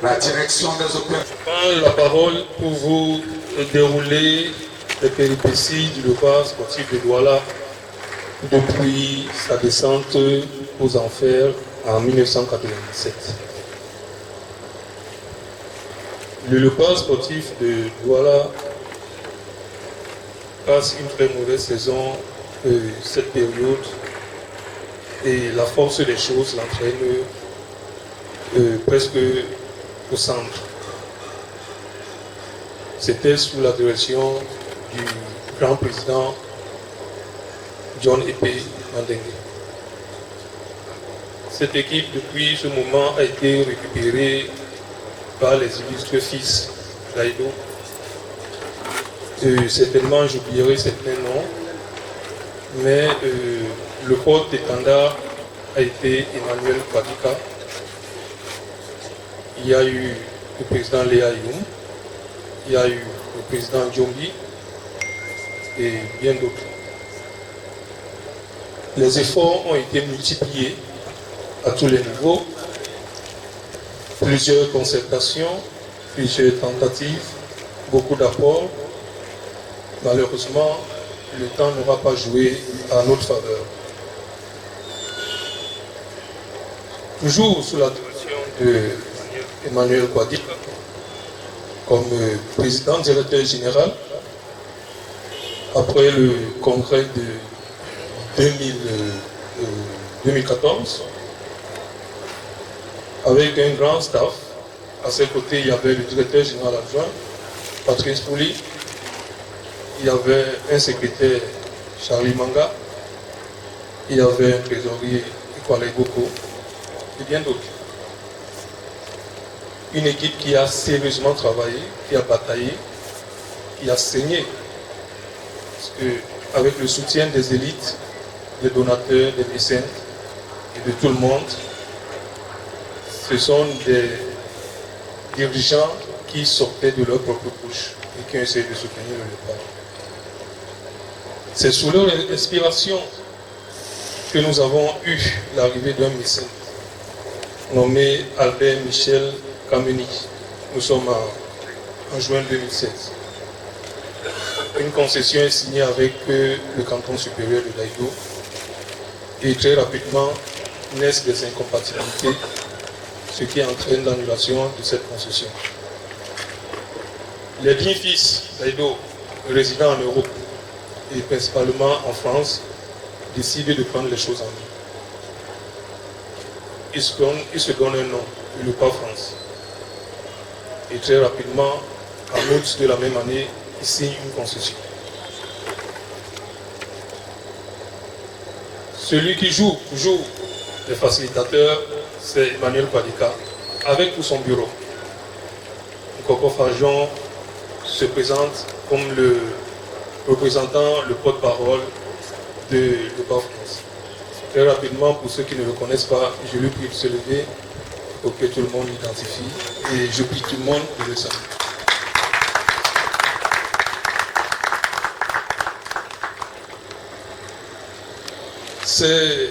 la direction des opérations. Je prends la parole pour vous dérouler les péripéties du Leopard sportif de Douala depuis sa descente aux enfers en 1997. Le Leopard sportif de Douala passe une très mauvaise saison cette période et la force des choses l'entraîne presque au centre. C'était sous la direction du grand président John Epé Mandengue. Cette équipe, depuis ce moment, a été récupérée par les illustres fils d'Aïdo. Certainement, j'oublierai certains noms, mais le porte-étendard a été Emmanuel Kwadika. Il y a eu le président Léa Youm, il y a eu le président Djombi et bien d'autres. Les efforts ont été multipliés à tous les niveaux, plusieurs concertations, plusieurs tentatives, beaucoup d'apports. Malheureusement, le temps n'aura pas joué à notre faveur. Toujours sous la direction d'Emmanuel Kwadika, comme président directeur général, après le congrès de 2014, avec un grand staff. À ses côtés, il y avait le directeur général adjoint, Patrice Pouli. Il y avait un secrétaire, Charlie Manga. Il y avait un trésorier, Ikwale Boko, et bien d'autres. Une équipe qui a sérieusement travaillé, qui a bataillé, qui a saigné. Parce que, avec le soutien des élites, des donateurs, des mécènes et de tout le monde, ce sont des dirigeants qui sortaient de leur propre bouche et qui ont essayé de soutenir le Leopard. C'est sous leur inspiration que nous avons eu l'arrivée d'un mécène nommé Albert Michel Kameni. Nous sommes en juin 2016. Une concession est signée avec le canton supérieur de Daïdo et très rapidement naissent des incompatibilités, ce qui entraîne l'annulation de cette concession. Les 10 fils d'Aïdo résidant en Europe et principalement en France décident de prendre les choses en main. Ils se donnent un nom, le Leopard France. Et très rapidement, en août de la même année, ils signent une concession. Celui qui joue toujours les facilitateurs, c'est Emmanuel Kwadika, avec tout son bureau. Nkoko Fajon se présente comme le représentant, le porte-parole de Leopard France. Très rapidement, pour ceux qui ne le connaissent pas, je lui prie de se lever pour que tout le monde l'identifie et je prie tout le monde de le saluer. C'est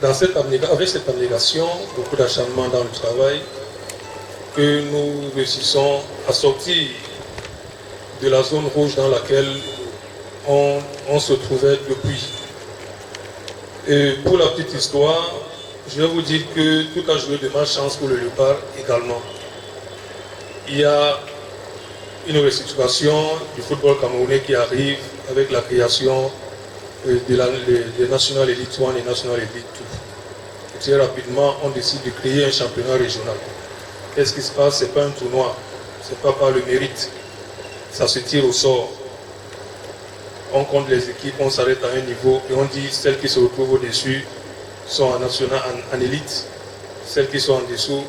avec cette abnégation, beaucoup d'acharnement dans le travail, que nous réussissons à sortir de la zone rouge dans laquelle on se trouvait depuis. Et pour la petite histoire, je vais vous dire que tout a joué de malchance pour le Leopard également. Il y a une restructuration du football camerounais qui arrive avec la création des National Elite 1 et National Elite 2. Et très rapidement, on décide de créer un championnat régional. Qu'est-ce qui se passe? Ce n'est pas un tournoi, ce n'est pas par le mérite. Ça se tire au sort. On compte les équipes, on s'arrête à un niveau et on dit celles qui se retrouvent au-dessus sont en national, en élite. Celles qui sont en dessous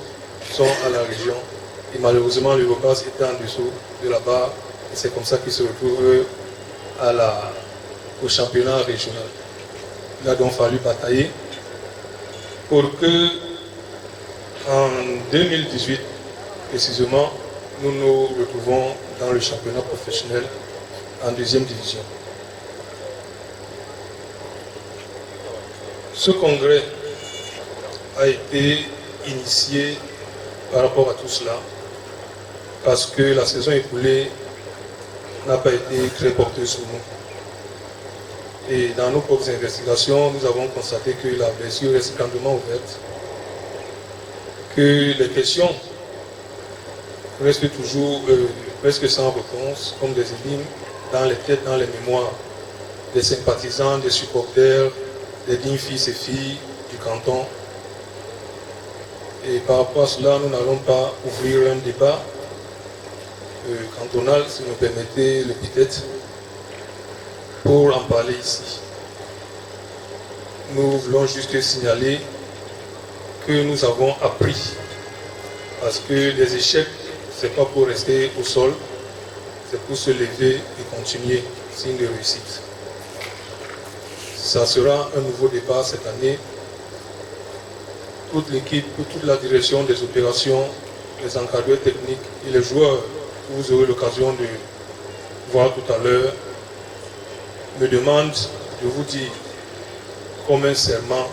sont à la région. Et malheureusement, le Leopard était en dessous de la barre. Et c'est comme ça qu'ils se retrouvent au championnat régional. Il a donc fallu batailler pour que, en 2018, précisément, nous nous retrouvons dans le championnat professionnel en 2e division. Ce congrès a été initié par rapport à tout cela, parce que la saison écoulée n'a pas été très porteuse pour nous. Et dans nos propres investigations, nous avons constaté que la blessure reste grandement ouverte, que les questions restent toujours presque sans réponse, comme des énigmes dans les têtes, dans les mémoires des sympathisants, des supporters, des dignes fils et filles du canton. Et par rapport à cela, nous n'allons pas ouvrir un débat cantonal, si vous me permettez l'épithète, pour en parler ici. Nous voulons juste signaler que nous avons appris, parce que les échecs, ce n'est pas pour rester au sol, c'est pour se lever et continuer, signe de réussite. Ça sera un nouveau débat cette année. Toute l'équipe, toute la direction des opérations, les encadreurs techniques et les joueurs que vous aurez l'occasion de voir tout à l'heure, me demandent de vous dire comme un serment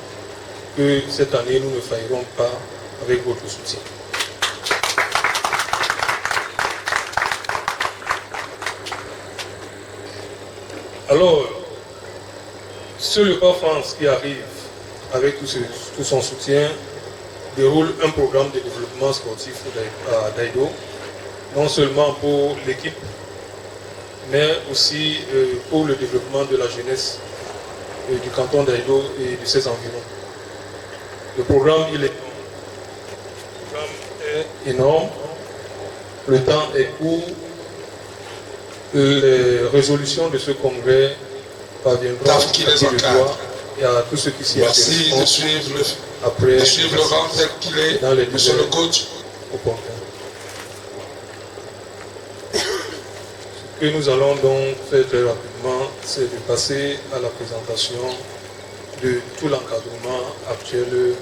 que cette année nous ne faillerons pas avec votre soutien. Alors, ce Lepas France qui arrive avec tout son soutien déroule un programme de développement sportif à Daïdo, non seulement pour l'équipe, mais aussi pour le développement de la jeunesse du canton d'Aïdo et de ses environs. Le programme, est énorme, le temps est court, les résolutions de ce congrès parviendront à pied de doigt et à tous ceux qui s'y intéressent. Merci de suivre après le rang tel qu'il est, dans les monsieur le coach. Opportun. Ce que nous allons donc faire très rapidement, c'est de passer à la présentation de tout l'encadrement actuel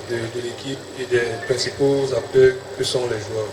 de l'équipe et des principaux acteurs que sont les joueurs.